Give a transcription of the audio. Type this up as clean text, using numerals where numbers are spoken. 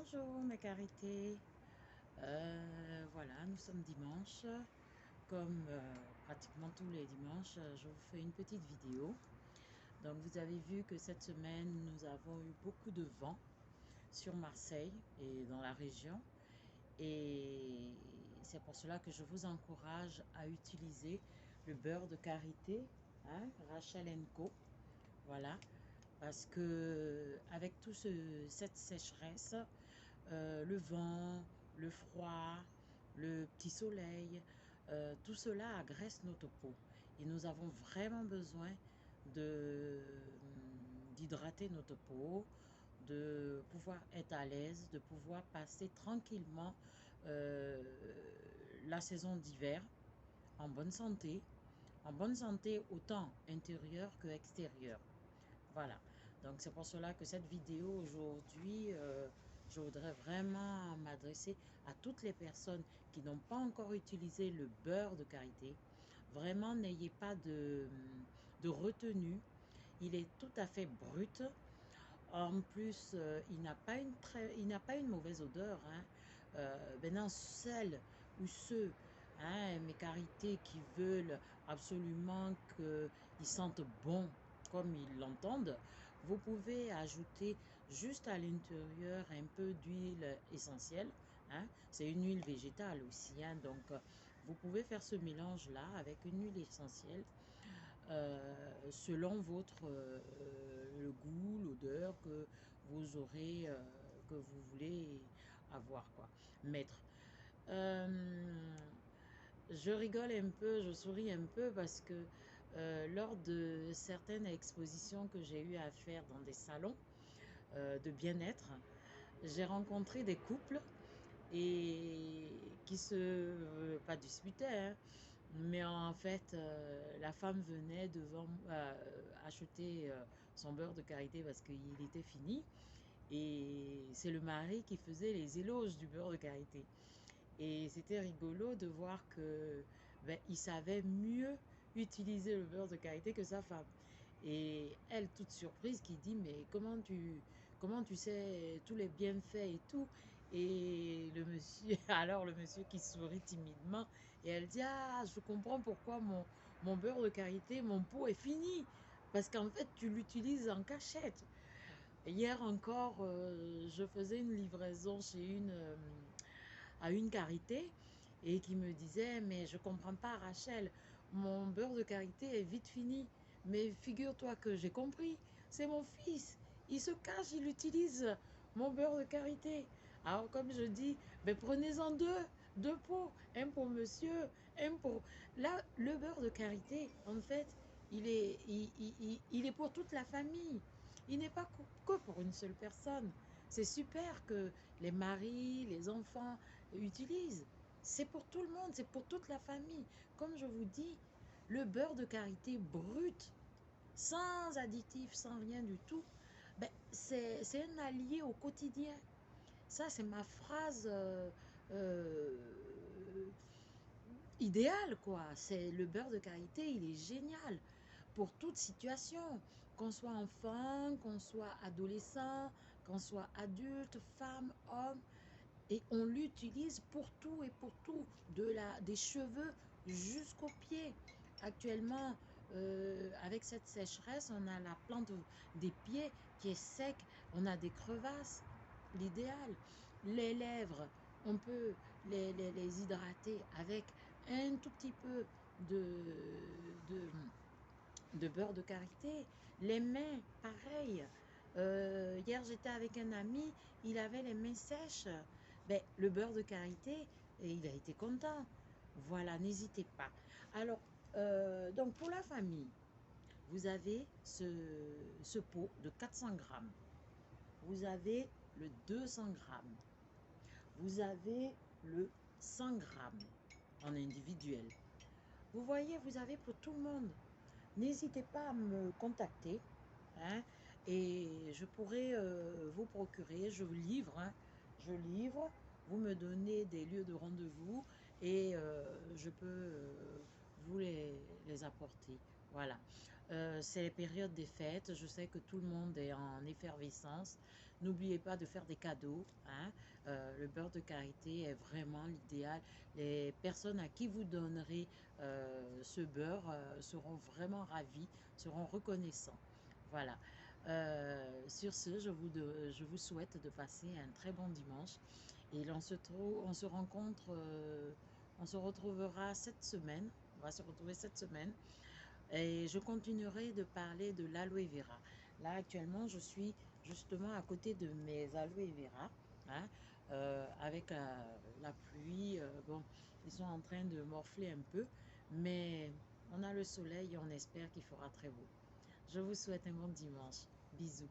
Bonjour mes carités. Voilà, nous sommes dimanche. Comme pratiquement tous les dimanches, je vous fais une petite vidéo. Donc vous avez vu que cette semaine, nous avons eu beaucoup de vent sur Marseille et dans la région. Et c'est pour cela que je vous encourage à utiliser le beurre de karité, hein, Rachel Co. Voilà, parce que avec cette sécheresse, le vent, le froid, le petit soleil, tout cela agresse notre peau. Et nous avons vraiment besoin d'hydrater notre peau, de pouvoir être à l'aise, de pouvoir passer tranquillement la saison d'hiver en bonne santé autant intérieure que extérieure. Voilà, donc c'est pour cela que cette vidéo aujourd'hui, je voudrais vraiment m'adresser à toutes les personnes qui n'ont pas encore utilisé le beurre de karité. Vraiment, n'ayez pas de retenue. Il est tout à fait brut. En plus, il n'a pas une mauvaise odeur, hein. Maintenant, celles ou ceux, hein, mes carités qui veulent absolument qu'ils sentent bon comme ils l'entendent, vous pouvez ajouter juste à l'intérieur un peu d'huile essentielle, hein. C'est une huile végétale aussi, hein, donc vous pouvez faire ce mélange-là avec une huile essentielle selon le goût, l'odeur que vous aurez, que vous voulez avoir, quoi, mettre. Euh, je rigole un peu, je souris un peu parce que lors de certaines expositions que j'ai eu à faire dans des salons de bien-être, j'ai rencontré des couples et qui pas disputaient, hein, mais en fait, la femme venait devant acheter son beurre de karité parce qu'il était fini. Et c'est le mari qui faisait les éloges du beurre de karité. Et c'était rigolo de voir que il savait mieux utiliser le beurre de karité que sa femme. Et elle, toute surprise, qui dit, mais comment tu sais tous les bienfaits et tout? Et le monsieur, alors le monsieur qui sourit timidement, et elle dit, ah, je comprends pourquoi mon beurre de karité, mon pot est fini. Parce qu'en fait, tu l'utilises en cachette. Hier encore, je faisais une livraison à une karité et qui me disait, mais je comprends pas, Rachel, mon beurre de karité est vite fini. Mais figure-toi que j'ai compris, c'est mon fils. Il se cache, il utilise mon beurre de karité. Alors comme je dis, ben prenez-en deux pots, un pour monsieur, un pour... Là, le beurre de karité, en fait, il est pour toute la famille. Il n'est pas que pour une seule personne. C'est super que les maris, les enfants utilisent. C'est pour tout le monde, c'est pour toute la famille. Comme je vous dis, le beurre de karité brut, sans additifs, sans rien du tout, ben, c'est un allié au quotidien. Ça, c'est ma phrase idéale, quoi. C'est le beurre de karité, il est génial pour toute situation, qu'on soit enfant, qu'on soit adolescent, qu'on soit adulte, femme, homme. Et on l'utilise pour tout et pour tout, des cheveux jusqu'aux pieds. Actuellement, avec cette sécheresse, on a la plante des pieds qui est sec, on a des crevasses. L'idéal, les lèvres, on peut les hydrater avec un tout petit peu de, de, de beurre de karité. Les mains, pareil. Hier, j'étais avec un ami, il avait les mains sèches. Ben, le beurre de karité, et il a été content. Voilà, n'hésitez pas. Alors, donc pour la famille, vous avez ce pot de 400 grammes. Vous avez le 200 grammes. Vous avez le 100 grammes en individuel. Vous voyez, vous avez pour tout le monde. N'hésitez pas à me contacter, hein, et je pourrai vous procurer, je livre, vous me donnez des lieux de rendez-vous et je peux vous les apporter. Voilà. C'est les périodes des fêtes. Je sais que tout le monde est en effervescence. N'oubliez pas de faire des cadeaux, hein. Le beurre de karité est vraiment l'idéal. Les personnes à qui vous donnerez ce beurre seront vraiment ravis, seront reconnaissants. Voilà. Sur ce, je vous souhaite de passer un très bon dimanche. Et on se rencontre, on se retrouvera cette semaine. On va se retrouver cette semaine. Et je continuerai de parler de l'aloe vera. Là, actuellement, je suis justement à côté de mes aloe vera, hein, avec la pluie. Bon, ils sont en train de morfler un peu, mais on a le soleil et on espère qu'il fera très beau. Je vous souhaite un bon dimanche. Bisous.